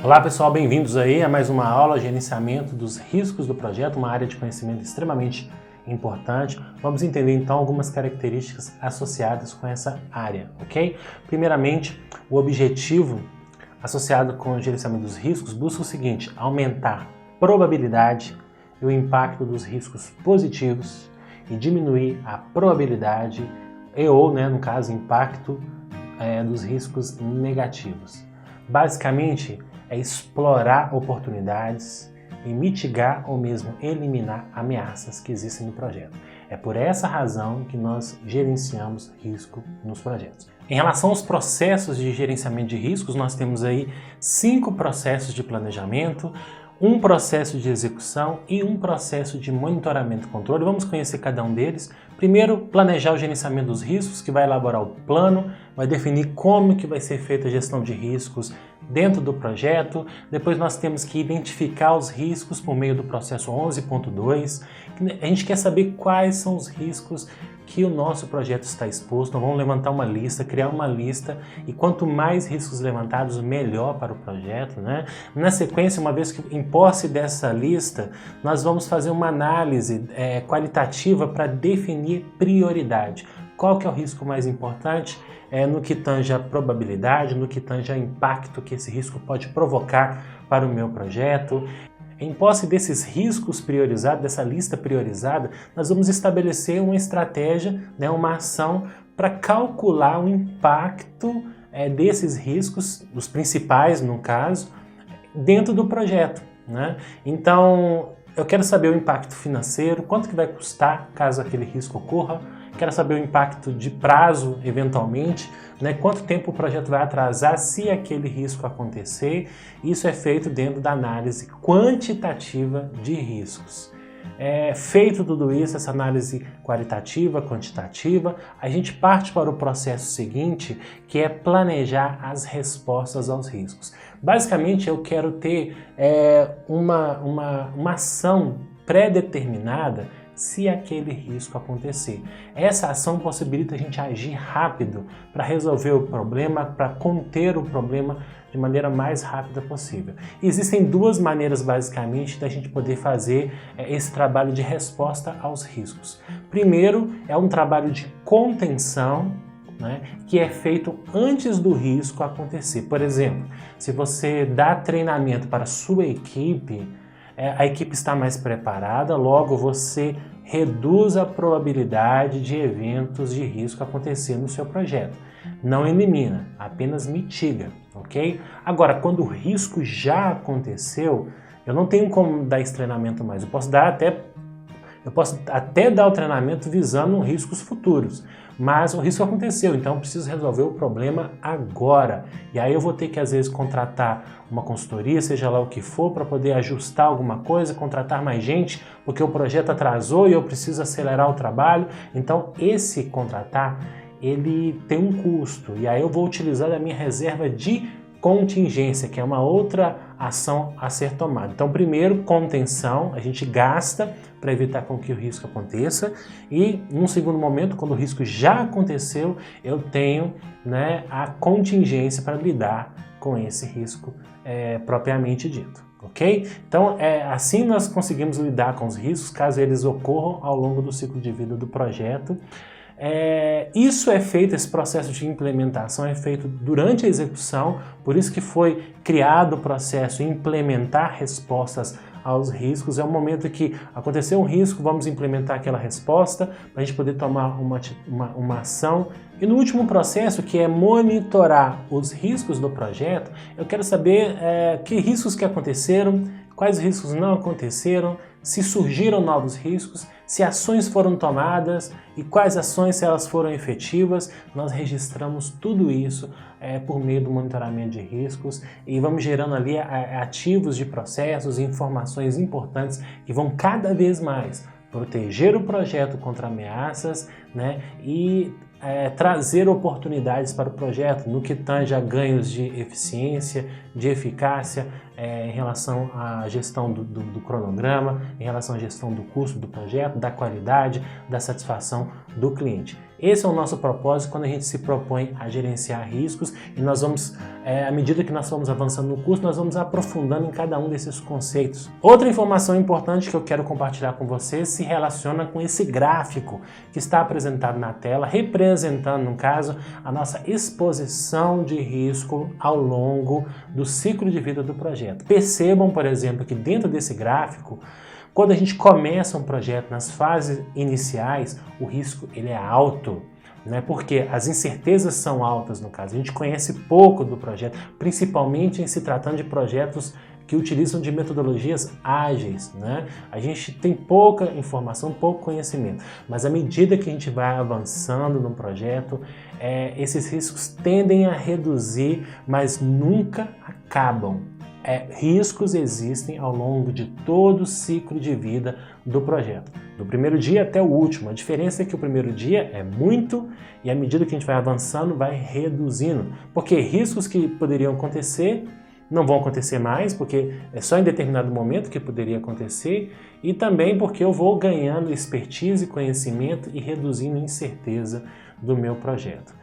Olá pessoal, bem-vindos aí a mais uma aula de gerenciamento dos riscos do projeto, uma área de conhecimento extremamente importante. Vamos entender então algumas características associadas com essa área, ok? Primeiramente, o objetivo associado com o gerenciamento dos riscos busca o seguinte: aumentar a probabilidade e o impacto dos riscos positivos e diminuir a probabilidade no caso, impacto dos riscos negativos. Basicamente, é explorar oportunidades e mitigar ou mesmo eliminar ameaças que existem no projeto. É por essa razão que nós gerenciamos risco nos projetos. Em relação aos processos de gerenciamento de riscos, nós temos aí 5 processos de planejamento, um processo de execução e um processo de monitoramento e controle. Vamos conhecer cada um deles. Primeiro, planejar o gerenciamento dos riscos, que vai elaborar o plano, vai definir como que vai ser feita a gestão de riscos dentro do projeto. Depois nós temos que identificar os riscos por meio do processo 11.2. A gente quer saber quais são os riscos que o nosso projeto está exposto. Então vamos levantar uma lista, criar uma lista, e quanto mais riscos levantados, melhor para o projeto, né? Na sequência, uma vez que em posse dessa lista, nós vamos fazer uma análise qualitativa para definir prioridade. Qual que é o risco mais importante no que tange a probabilidade, no que tange ao impacto que esse risco pode provocar para o meu projeto. Em posse desses riscos priorizados, dessa lista priorizada, nós vamos estabelecer uma estratégia, uma ação para calcular o impacto desses riscos, os principais no caso, dentro do projeto, né? Então, eu quero saber o impacto financeiro, quanto que vai custar caso aquele risco ocorra. Quero saber o impacto de prazo, eventualmente, quanto tempo o projeto vai atrasar se aquele risco acontecer. Isso é feito dentro da análise quantitativa de riscos. Feito tudo isso, essa análise qualitativa, quantitativa, a gente parte para o processo seguinte, que é planejar as respostas aos riscos. Basicamente, eu quero ter uma ação pré-determinada se aquele risco acontecer. Essa ação possibilita a gente agir rápido para resolver o problema, para conter o problema de maneira mais rápida possível. Existem duas maneiras, basicamente, da gente poder fazer esse trabalho de resposta aos riscos. Primeiro, é um trabalho de contenção, que é feito antes do risco acontecer. Por exemplo, se você dá treinamento para a sua equipe, a equipe está mais preparada, logo você reduz a probabilidade de eventos de risco acontecer no seu projeto. Não elimina, apenas mitiga, ok? Agora, quando o risco já aconteceu, eu não tenho como dar esse treinamento mais. Eu posso até dar o treinamento visando riscos futuros, mas o risco aconteceu, então eu preciso resolver o problema agora. E aí eu vou ter que, às vezes, contratar uma consultoria, seja lá o que for, para poder ajustar alguma coisa, contratar mais gente, porque o projeto atrasou e eu preciso acelerar o trabalho. Então, esse contratar, ele tem um custo, e aí eu vou utilizar a minha reserva de contingência, que é uma outra ação a ser tomada. Então, primeiro, contenção, a gente gasta para evitar com que o risco aconteça, e num segundo momento, quando o risco já aconteceu, eu tenho a contingência para lidar com esse risco propriamente dito. Ok? Então, assim nós conseguimos lidar com os riscos, caso eles ocorram ao longo do ciclo de vida do projeto. Isso é feito, esse processo de implementação é feito durante a execução, por isso que foi criado o processo implementar respostas aos riscos. É o momento que aconteceu um risco, vamos implementar aquela resposta para a gente poder tomar uma ação. E no último processo, que é monitorar os riscos do projeto, eu quero saber que riscos que aconteceram, quais riscos não aconteceram, se surgiram novos riscos, se ações foram tomadas e quais ações, se elas foram efetivas. Nós registramos tudo isso por meio do monitoramento de riscos e vamos gerando ali ativos de processos e informações importantes que vão cada vez mais proteger o projeto contra ameaças, né? E trazer oportunidades para o projeto no que tange a ganhos de eficiência, de eficácia, em relação à gestão do cronograma, em relação à gestão do custo do projeto, da qualidade, da satisfação do cliente. Esse é o nosso propósito quando a gente se propõe a gerenciar riscos, e nós vamos, à medida que nós vamos avançando no curso, nós vamos aprofundando em cada um desses conceitos. Outra informação importante que eu quero compartilhar com vocês se relaciona com esse gráfico que está apresentado na tela, representando, no caso, a nossa exposição de risco ao longo do ciclo de vida do projeto. Percebam, por exemplo, que dentro desse gráfico, quando a gente começa um projeto nas fases iniciais, o risco ele é alto, né? Porque as incertezas são altas no caso. A gente conhece pouco do projeto, principalmente em se tratando de projetos que utilizam de metodologias ágeis, né? A gente tem pouca informação, pouco conhecimento, mas à medida que a gente vai avançando no projeto, esses riscos tendem a reduzir, mas nunca acabam. Riscos existem ao longo de todo o ciclo de vida do projeto, do primeiro dia até o último. A diferença é que o primeiro dia é muito e à medida que a gente vai avançando, vai reduzindo, porque riscos que poderiam acontecer não vão acontecer mais, porque é só em determinado momento que poderia acontecer, e também porque eu vou ganhando expertise, conhecimento e reduzindo a incerteza do meu projeto.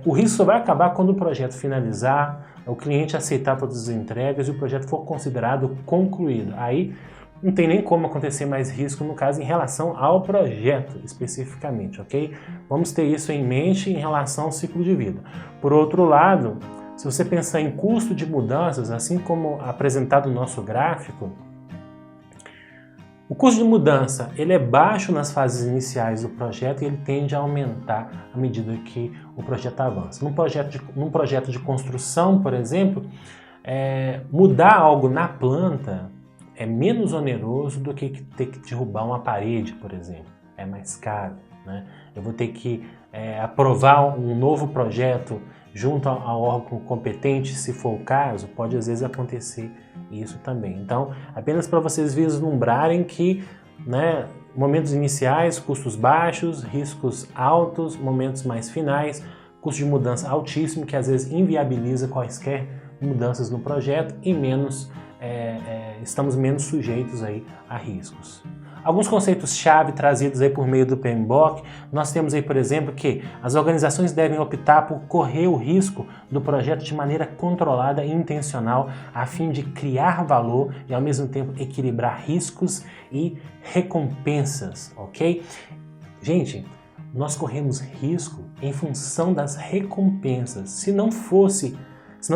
O risco só vai acabar quando o projeto finalizar, o cliente aceitar todas as entregas e o projeto for considerado concluído. Aí não tem nem como acontecer mais risco, no caso, em relação ao projeto especificamente, ok? Vamos ter isso em mente em relação ao ciclo de vida. Por outro lado, se você pensar em custo de mudanças, assim como apresentado no nosso gráfico, o custo de mudança ele é baixo nas fases iniciais do projeto e ele tende a aumentar à medida que o projeto avança. Num projeto de construção, por exemplo, mudar algo na planta é menos oneroso do que ter que derrubar uma parede, por exemplo. É mais caro, né? Eu vou ter que aprovar um novo projeto junto ao órgão competente, se for o caso, pode às vezes acontecer isso também. Então, apenas para vocês vislumbrarem que, né, momentos iniciais, custos baixos, riscos altos, momentos mais finais, custo de mudança altíssimo, que às vezes inviabiliza quaisquer mudanças no projeto e estamos menos sujeitos aí a riscos. Alguns conceitos-chave trazidos aí por meio do PMBOK, nós temos aí, por exemplo, que as organizações devem optar por correr o risco do projeto de maneira controlada e intencional, a fim de criar valor e, ao mesmo tempo, equilibrar riscos e recompensas, ok? Gente, nós corremos risco em função das recompensas. Se não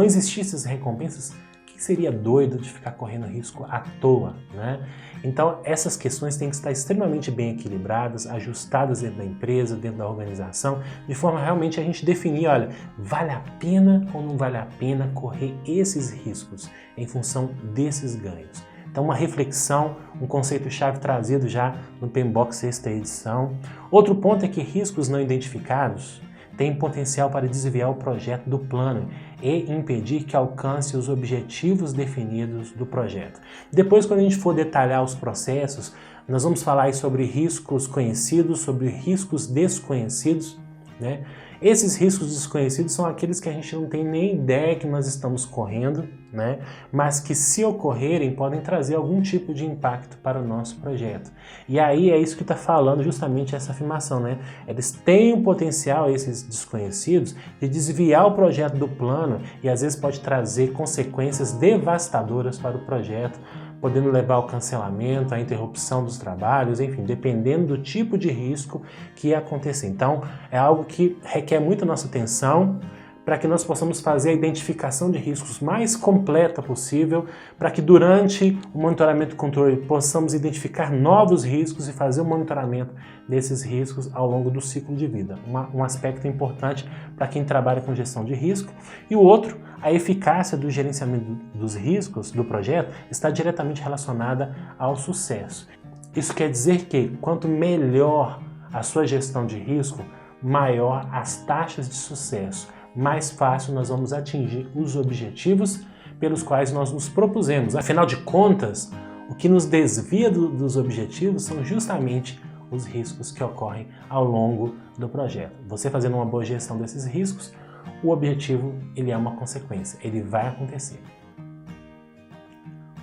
existissem as recompensas, seria doido de ficar correndo risco à toa, né? Então, essas questões têm que estar extremamente bem equilibradas, ajustadas dentro da empresa, dentro da organização, de forma a realmente a gente definir, olha, vale a pena ou não vale a pena correr esses riscos em função desses ganhos. Então, uma reflexão, um conceito-chave trazido já no PMBOK 6ª edição. Outro ponto é que riscos não identificados têm potencial para desviar o projeto do plano e impedir que alcance os objetivos definidos do projeto. Depois, quando a gente for detalhar os processos, nós vamos falar aí sobre riscos conhecidos, sobre riscos desconhecidos, né? Esses riscos desconhecidos são aqueles que a gente não tem nem ideia que nós estamos correndo, né? Mas que, se ocorrerem, podem trazer algum tipo de impacto para o nosso projeto. E aí é isso que está falando justamente essa afirmação, né? Eles têm o potencial, esses desconhecidos, de desviar o projeto do plano e às vezes pode trazer consequências devastadoras para o projeto, podendo levar ao cancelamento, à interrupção dos trabalhos, enfim, dependendo do tipo de risco que ia acontecer. Então, é algo que requer muito nossa atenção para que nós possamos fazer a identificação de riscos mais completa possível, para que durante o monitoramento e controle possamos identificar novos riscos e fazer o monitoramento desses riscos ao longo do ciclo de vida. Um aspecto importante para quem trabalha com gestão de risco. E o outro, a eficácia do gerenciamento dos riscos do projeto está diretamente relacionada ao sucesso. Isso quer dizer que quanto melhor a sua gestão de risco, maior as taxas de sucesso, mais fácil nós vamos atingir os objetivos pelos quais nós nos propusemos. Afinal de contas, o que nos desvia dos objetivos são justamente os riscos que ocorrem ao longo do projeto. Você fazendo uma boa gestão desses riscos, o objetivo ele é uma consequência, ele vai acontecer.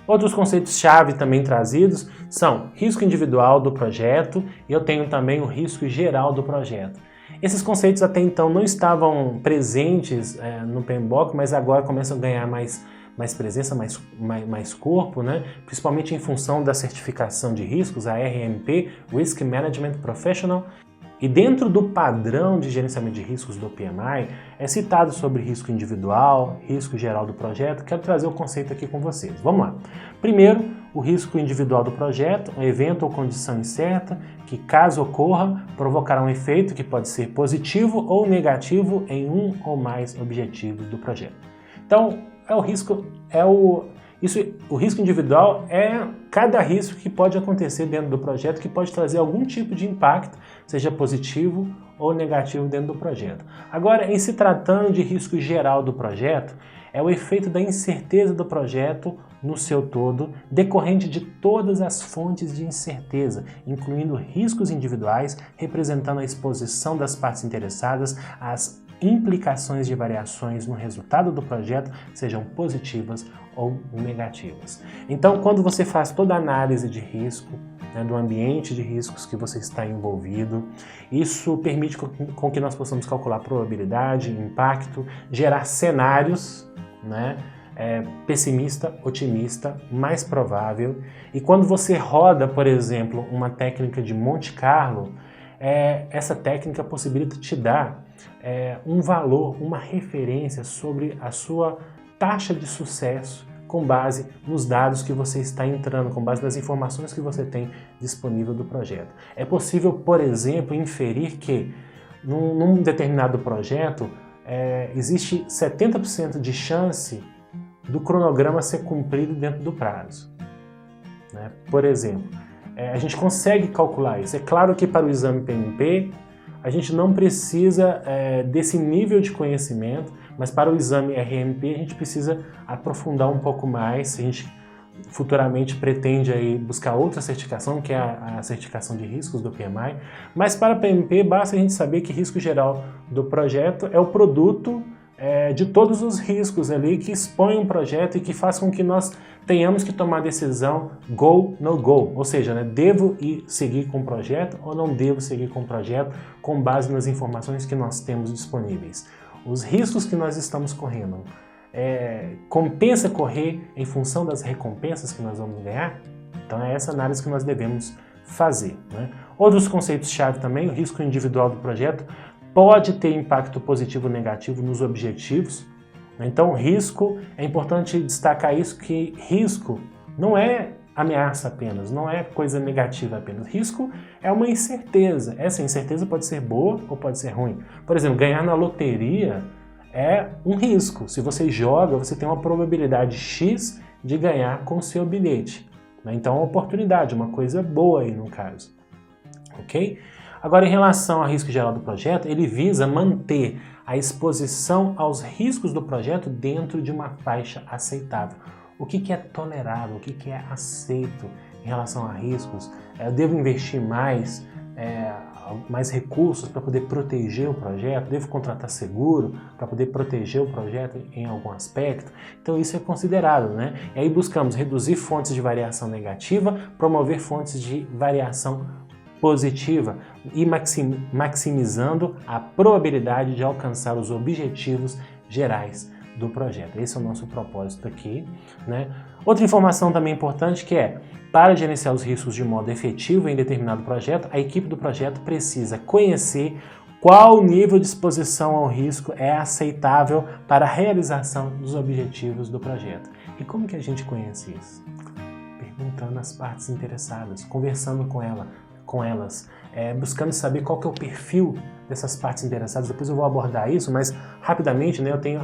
Outros conceitos-chave também trazidos são risco individual do projeto e eu tenho também o risco geral do projeto. Esses conceitos até então não estavam presentes no PMBOK, mas agora começam a ganhar mais presença, mais corpo, né? Principalmente em função da certificação de riscos, a RMP, Risk Management Professional. E dentro do padrão de gerenciamento de riscos do PMI, é citado sobre risco individual, risco geral do projeto. Quero trazer o conceito aqui com vocês. Vamos lá. Primeiro, o risco individual do projeto, um evento ou condição incerta que, caso ocorra, provocará um efeito que pode ser positivo ou negativo em um ou mais objetivos do projeto. Então, o risco individual é cada risco que pode acontecer dentro do projeto que pode trazer algum tipo de impacto, seja positivo ou negativo dentro do projeto. Agora, em se tratando de risco geral do projeto, é o efeito da incerteza do projeto no seu todo, decorrente de todas as fontes de incerteza, incluindo riscos individuais, representando a exposição das partes interessadas às implicações de variações no resultado do projeto, sejam positivas ou negativas. Então, quando você faz toda a análise de risco, do ambiente de riscos que você está envolvido, isso permite com que nós possamos calcular probabilidade, impacto, gerar cenários, pessimista, otimista, mais provável. E quando você roda, por exemplo, uma técnica de Monte Carlo, essa técnica possibilita te dar um valor, uma referência sobre a sua taxa de sucesso com base nos dados que você está entrando, com base nas informações que você tem disponível do projeto. É possível, por exemplo, inferir que num determinado projeto existe 70% de chance do cronograma ser cumprido dentro do prazo. Por exemplo, a gente consegue calcular isso. É claro que para o exame PMP a gente não precisa desse nível de conhecimento, mas para o exame RMP a gente precisa aprofundar um pouco mais. A gente futuramente pretende aí buscar outra certificação, que é a certificação de riscos do PMI, mas para PMP basta a gente saber que risco geral do projeto é o produto de todos os riscos ali que expõem um projeto e que faz com que nós tenhamos que tomar a decisão go, no go, ou seja, devo seguir com o projeto ou não devo seguir com o projeto com base nas informações que nós temos disponíveis. Os riscos que nós estamos correndo, compensa correr em função das recompensas que nós vamos ganhar? Então é essa análise que nós devemos fazer. Outros conceitos-chave também, o risco individual do projeto pode ter impacto positivo ou negativo nos objetivos. Então, risco, é importante destacar isso, que risco não é ameaça apenas, não é coisa negativa apenas. Risco é uma incerteza. Essa incerteza pode ser boa ou pode ser ruim. Por exemplo, ganhar na loteria é um risco. Se você joga, você tem uma probabilidade X de ganhar com o seu bilhete. Então, é uma oportunidade, uma coisa boa aí no caso. Ok? Agora, em relação ao risco geral do projeto, ele visa manter a exposição aos riscos do projeto dentro de uma faixa aceitável. O que é tolerável, o que é aceito em relação a riscos? Eu devo investir mais recursos para poder proteger o projeto? Devo contratar seguro para poder proteger o projeto em algum aspecto? Então isso é considerado, E aí buscamos reduzir fontes de variação negativa, promover fontes de variação positiva e maximizando a probabilidade de alcançar os objetivos gerais do projeto. Esse é o nosso propósito aqui. Outra informação também importante que para gerenciar os riscos de modo efetivo em determinado projeto, a equipe do projeto precisa conhecer qual nível de exposição ao risco é aceitável para a realização dos objetivos do projeto. E como que a gente conhece isso? Perguntando às partes interessadas, conversando com elas, buscando saber qual que é o perfil dessas partes interessadas. Depois eu vou abordar isso, mas rapidamente, eu tenho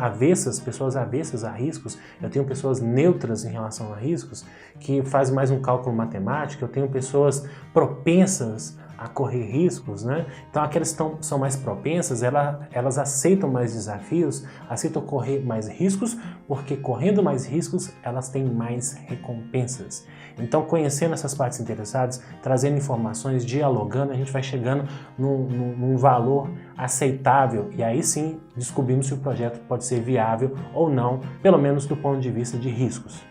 pessoas avessas a riscos, eu tenho pessoas neutras em relação a riscos, que fazem mais um cálculo matemático, eu tenho pessoas propensas a correr riscos, né? Então aquelas que são mais propensas, elas aceitam mais desafios, aceitam correr mais riscos, porque correndo mais riscos, elas têm mais recompensas. Então, conhecendo essas partes interessadas, trazendo informações, dialogando, a gente vai chegando num valor aceitável e aí sim descobrimos se o projeto pode ser viável ou não, pelo menos do ponto de vista de riscos.